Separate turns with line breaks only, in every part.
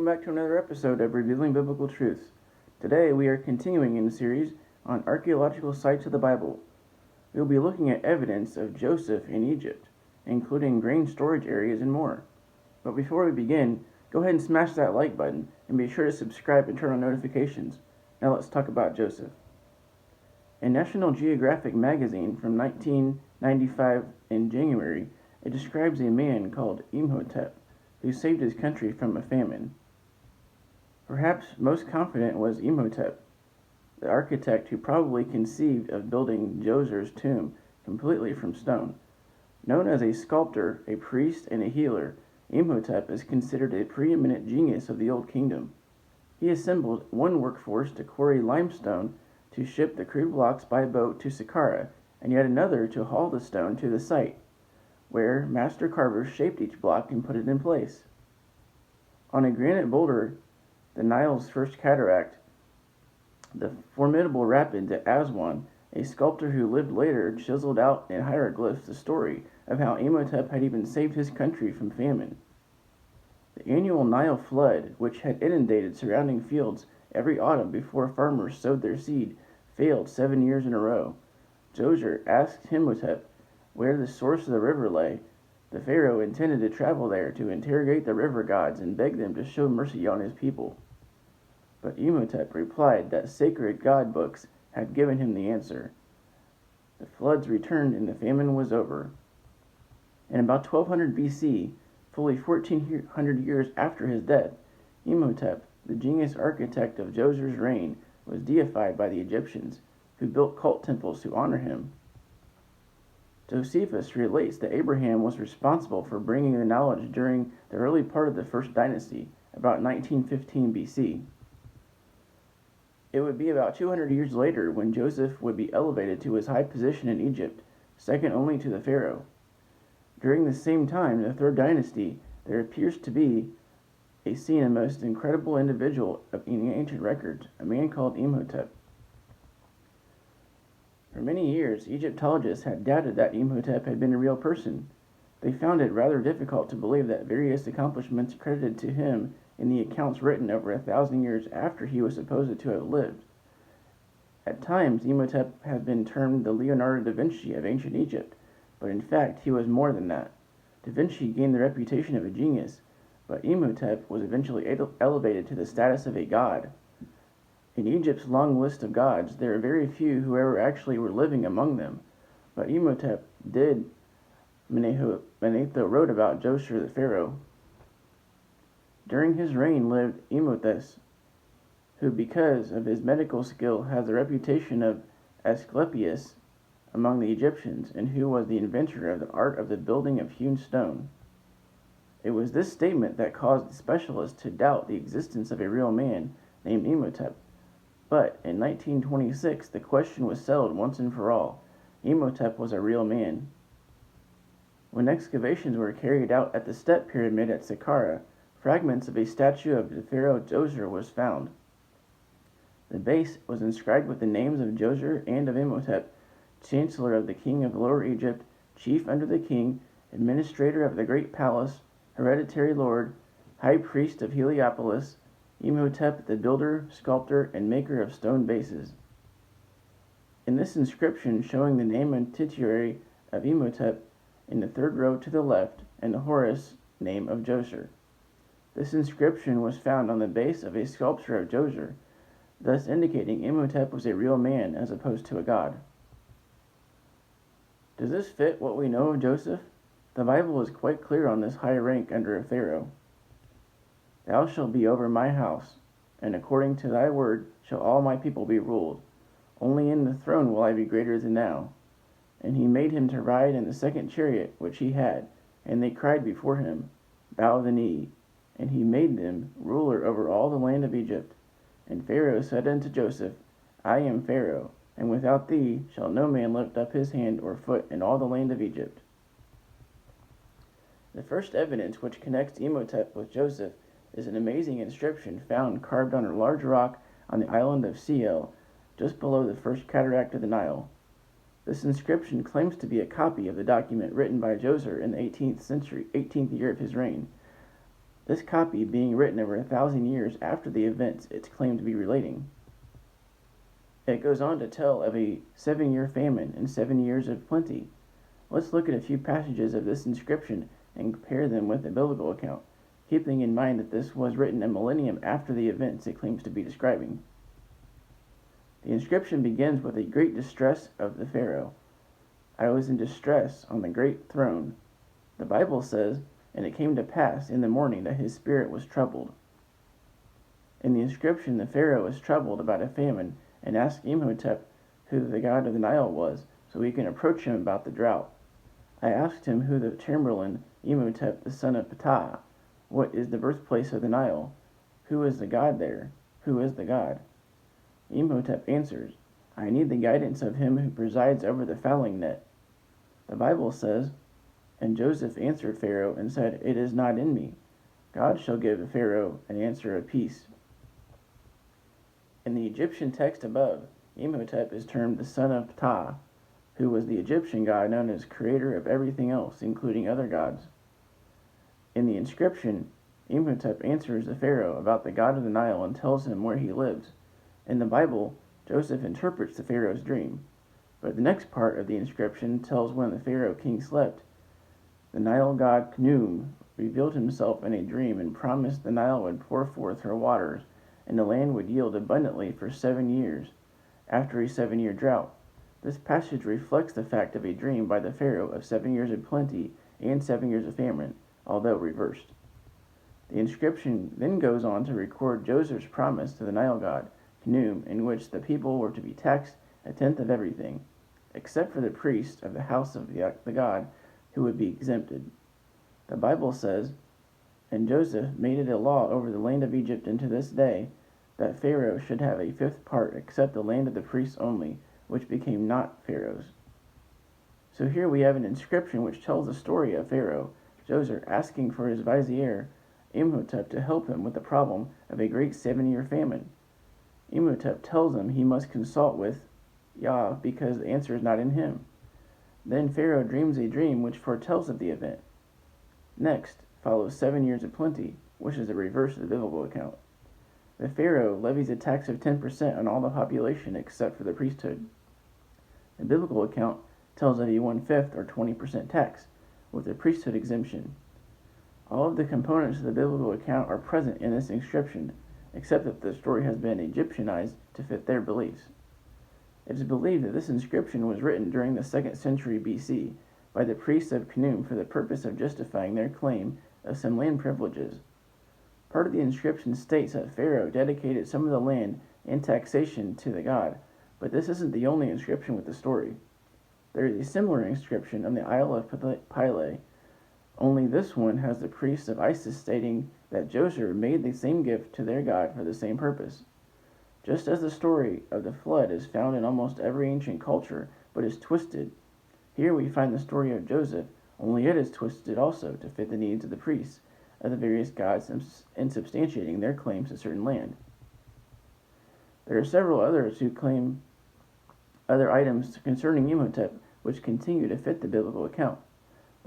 back to another episode of Revealing Biblical Truths. Today we are continuing in the series on archaeological sites of the Bible. We will be looking at evidence of Joseph in Egypt, including grain storage areas and more. But before we begin, go ahead and smash that like button and be sure to subscribe and turn on notifications. Now let's talk about Joseph. In National Geographic magazine from 1995 in January, it describes a man called Imhotep who saved his country from a famine. Perhaps most confident was Imhotep, the architect who probably conceived of building Djoser's tomb completely from stone. Known as a sculptor, a priest, and a healer, Imhotep is considered a preeminent genius of the Old Kingdom. He assembled one workforce to quarry limestone to ship the crude blocks by boat to Saqqara, and yet another to haul the stone to the site, where master carvers shaped each block and put it in place. On a granite boulder, the Nile's first cataract, the formidable rapids at Aswan, a sculptor who lived later chiseled out in hieroglyphs the story of how Imhotep had even saved his country from famine. The annual Nile flood, which had inundated surrounding fields every autumn before farmers sowed their seed, failed 7 years in a row. Djoser asked Imhotep where the source of the river lay. The pharaoh intended to travel there to interrogate the river gods and beg them to show mercy on his people. But Imhotep replied that sacred god books had given him the answer. The floods returned and the famine was over. In about 1200 BC, fully 1400 years after his death, Imhotep, the genius architect of Djoser's reign, was deified by the Egyptians, who built cult temples to honor him. Josephus relates that Abraham was responsible for bringing the knowledge during the early part of the First Dynasty, about 1915 BC. It would be about 200 years later when Joseph would be elevated to his high position in Egypt, second only to the pharaoh. During the same time, the Third Dynasty, there appears to be seen a most incredible individual in ancient records, a man called Imhotep. For many years, Egyptologists had doubted that Imhotep had been a real person. They found it rather difficult to believe that various accomplishments credited to him in the accounts written over 1,000 years after he was supposed to have lived. At times, Imhotep has been termed the Leonardo da Vinci of ancient Egypt, but in fact he was more than that. Da Vinci gained the reputation of a genius, but Imhotep was eventually elevated to the status of a god. In Egypt's long list of gods, there are very few who ever actually were living among them, but Imhotep did. Manetho wrote about Djoser the pharaoh. During his reign lived Imhotep, who because of his medical skill has the reputation of Asclepius among the Egyptians, and who was the inventor of the art of the building of hewn stone. It was this statement that caused the specialists to doubt the existence of a real man named Imhotep. But in 1926, the question was settled once and for all. Imhotep was a real man. When excavations were carried out at the Step Pyramid at Saqqara, fragments of a statue of the pharaoh Djoser was found. The base was inscribed with the names of Djoser and of Imhotep, chancellor of the king of Lower Egypt, chief under the king, administrator of the great palace, hereditary lord, high priest of Heliopolis, Imhotep the builder, sculptor, and maker of stone bases. In this inscription showing the name and titulary of Imhotep in the third row to the left, and the Horus name of Djoser. This inscription was found on the base of a sculpture of Djoser, thus indicating Imhotep was a real man as opposed to a god. Does this fit what we know of Joseph? The Bible is quite clear on this high rank under a pharaoh. Thou shalt be over my house, and according to thy word shall all my people be ruled. Only in the throne will I be greater than thou. And he made him to ride in the second chariot which he had, and they cried before him, Bow the knee. And he made them ruler over all the land of Egypt. And Pharaoh said unto Joseph, I am Pharaoh, and without thee shall no man lift up his hand or foot in all the land of Egypt. The first evidence which connects Imhotep with Joseph is an amazing inscription found carved on a large rock on the island of Siel, just below the first cataract of the Nile. This inscription claims to be a copy of the document written by Djoser in the 18th year of his reign. this copy being written over 1,000 years after the events it's claimed to be relating. It goes on to tell of a 7-year famine and 7 years of plenty. Let's look at a few passages of this inscription and compare them with the biblical account, keeping in mind that this was written a millennium after the events it claims to be describing. The inscription begins with a great distress of the Pharaoh. I was in distress on the great throne. The Bible says, and it came to pass in the morning that his spirit was troubled. In the inscription, the Pharaoh was troubled about a famine and asked Imhotep who the god of the Nile was, so he can approach him about the drought. I asked him who the chamberlain, Imhotep the son of Ptah, what is the birthplace of the Nile? Who is the god there? Who is the god? Imhotep answers, I need the guidance of him who presides over the fowling net. The Bible says, and Joseph answered Pharaoh and said, it is not in me. God shall give Pharaoh an answer of peace. In the Egyptian text above, Imhotep is termed the son of Ptah, who was the Egyptian god known as creator of everything else, including other gods. In the inscription, Imhotep answers the Pharaoh about the god of the Nile and tells him where he lives. In the Bible, Joseph interprets the Pharaoh's dream, but the next part of the inscription tells when the Pharaoh king slept. The Nile god Khnum revealed himself in a dream and promised the Nile would pour forth her waters, and the land would yield abundantly for 7 years, after a 7-year drought. This passage reflects the fact of a dream by the Pharaoh of 7 years of plenty and 7 years of famine, although reversed. The inscription then goes on to record Joseph's promise to the Nile god, Khnum, in which the people were to be taxed a tenth of everything, except for the priests of the house of the god, who would be exempted. The Bible says, and Joseph made it a law over the land of Egypt unto this day, that Pharaoh should have a 5th part except the land of the priests only, which became not Pharaoh's. So here we have an inscription which tells the story of Pharaoh, Joseph, asking for his vizier, Imhotep, to help him with the problem of a great 7-year famine. Imhotep tells him he must consult with Yah because the answer is not in him. Then Pharaoh dreams a dream which foretells of the event. Next follows 7 years of plenty, which is the reverse of the biblical account. The Pharaoh levies a tax of 10% on all the population except for the priesthood. The biblical account tells of a 1/5 or 20% tax, with the priesthood exemption. All of the components of the biblical account are present in this inscription, except that the story has been Egyptianized to fit their beliefs. It is believed that this inscription was written during the 2nd century BC by the priests of Khnum for the purpose of justifying their claim of some land privileges. Part of the inscription states that Pharaoh dedicated some of the land and taxation to the god, but this isn't the only inscription with the story. There is a similar inscription on the Isle of Philae, only this one has the priests of Isis stating that Joseph made the same gift to their god for the same purpose. Just as the story of the flood is found in almost every ancient culture, but is twisted, here we find the story of Joseph, only it is twisted also to fit the needs of the priests of the various gods in substantiating their claims to certain land. There are several others who claim other items concerning Imhotep which continue to fit the biblical account.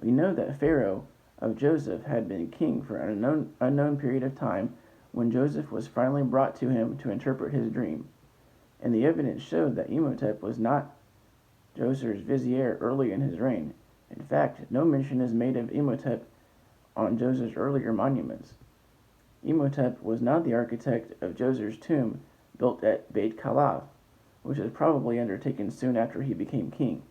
We know that Pharaoh of Joseph had been king for an unknown period of time when Joseph was finally brought to him to interpret his dream, and the evidence showed that Imhotep was not Joseph's vizier early in his reign. In fact, no mention is made of Imhotep on Joseph's earlier monuments. Imhotep was not the architect of Joseph's tomb built at Beit Kalav, which was probably undertaken soon after he became king.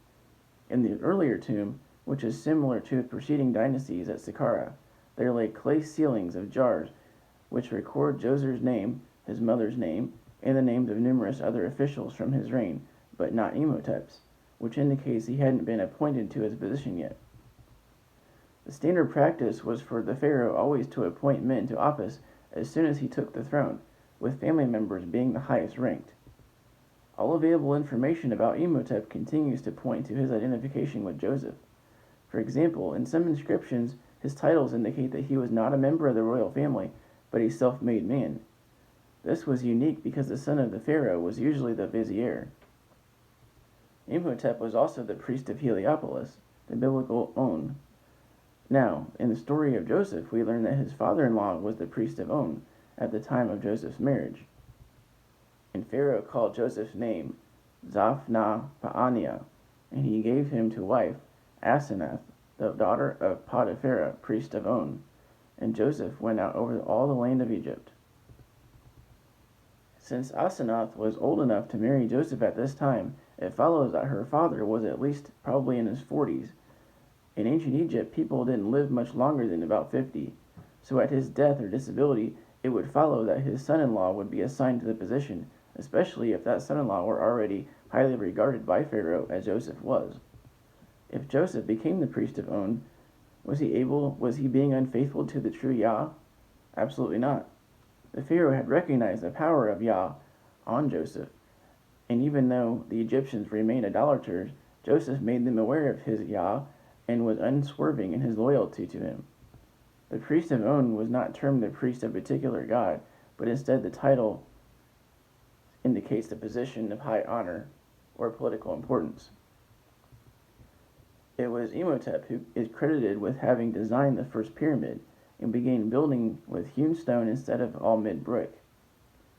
In the earlier tomb, which is similar to the preceding dynasties at Saqqara, there lay clay ceilings of jars which record Joseph's name, his mother's name, and the names of numerous other officials from his reign, but not Imhotep's, which indicates he hadn't been appointed to his position yet. The standard practice was for the pharaoh always to appoint men to office as soon as he took the throne, with family members being the highest ranked. All available information about Imhotep continues to point to his identification with Joseph. For example, in some inscriptions, his titles indicate that he was not a member of the royal family, but a self-made man. This was unique because the son of the pharaoh was usually the vizier. Imhotep was also the priest of Heliopolis, the biblical On. Now, in the story of Joseph, we learn that his father-in-law was the priest of On at the time of Joseph's marriage. And Pharaoh called Joseph's name Zaphnath-Paaneah, and he gave him to wife Asenath, the daughter of Potiphera, priest of On. And Joseph went out over all the land of Egypt. Since Asenath was old enough to marry Joseph at this time, it follows that her father was at least probably in his 40s. In ancient Egypt, people didn't live much longer than about 50, so at his death or disability, it would follow that his son-in-law would be assigned to the position, especially if that son-in-law were already highly regarded by Pharaoh, as Joseph was. If Joseph became the priest of On, was he being unfaithful to the true Yah? Absolutely not. The Pharaoh had recognized the power of Yah on Joseph, and even though the Egyptians remained idolaters, Joseph made them aware of his Yah and was unswerving in his loyalty to him. The priest of On was not termed the priest of a particular god, but instead the title indicates the position of high honor or political importance. It was Imhotep who is credited with having designed the first pyramid and began building with hewn stone instead of all made brick.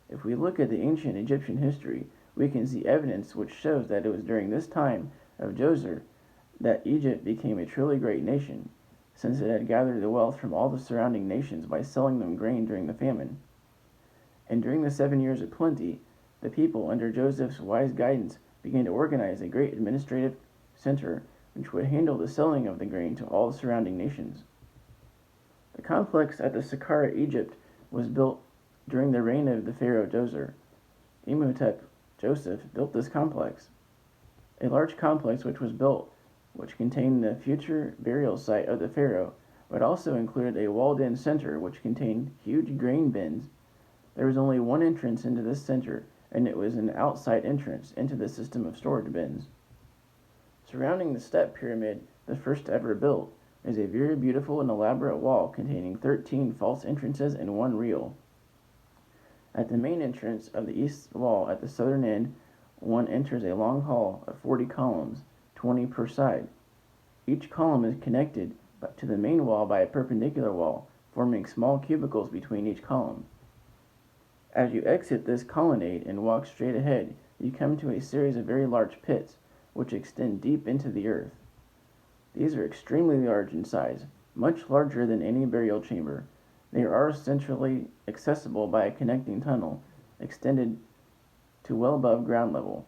If we look at the ancient Egyptian history, we can see evidence which shows that it was during this time of Djoser that Egypt became a truly great nation, since it had gathered the wealth from all the surrounding nations by selling them grain during the famine. And during the 7 years of plenty, the people, under Joseph's wise guidance, began to organize a great administrative center which would handle the selling of the grain to all the surrounding nations. The complex at the Saqqara, Egypt, was built during the reign of the pharaoh Djoser. Imhotep, Joseph, built this complex. A large complex which was built, which contained the future burial site of the pharaoh, but also included a walled-in center which contained huge grain bins. There was only one entrance into this center, and it was an outside entrance into the system of storage bins. Surrounding the step pyramid, the first ever built, is a very beautiful and elaborate wall containing 13 false entrances and one real. At the main entrance of the east wall at the southern end, one enters a long hall of 40 columns, 20 per side. Each column is connected to the main wall by a perpendicular wall, forming small cubicles between each column. As you exit this colonnade and walk straight ahead, you come to a series of very large pits, which extend deep into the earth. These are extremely large in size, much larger than any burial chamber. They are centrally accessible by a connecting tunnel, extended to well above ground level,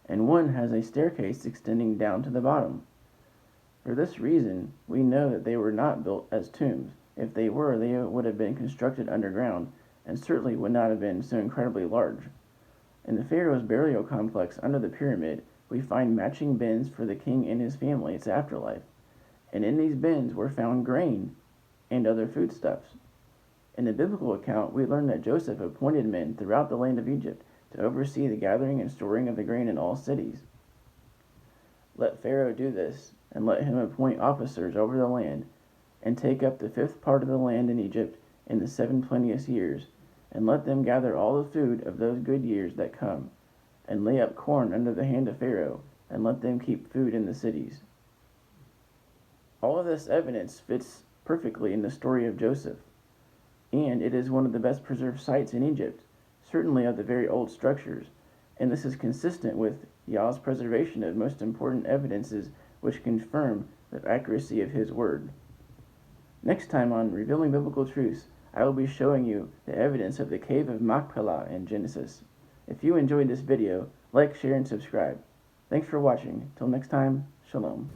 and one has a staircase extending down to the bottom. For this reason, we know that they were not built as tombs. If they were, they would have been constructed underground, and certainly would not have been so incredibly large. In the pharaoh's burial complex under the pyramid, we find matching bins for the king and his family's afterlife, and in these bins were found grain and other foodstuffs. In the biblical account, we learn that Joseph appointed men throughout the land of Egypt to oversee the gathering and storing of the grain in all cities. Let Pharaoh do this, and let him appoint officers over the land, and take up the 5th part of the land in Egypt in the 7 plenteous years, and let them gather all the food of those good years that come, and lay up corn under the hand of Pharaoh, and let them keep food in the cities. All of this evidence fits perfectly in the story of Joseph, and it is one of the best preserved sites in Egypt, certainly of the very old structures, and this is consistent with Yah's preservation of most important evidences which confirm the accuracy of his word. Next time on Revealing Biblical Truths, I will be showing you the evidence of the cave of Machpelah in Genesis. If you enjoyed this video, like, share, and subscribe. Thanks for watching. Till next time, Shalom.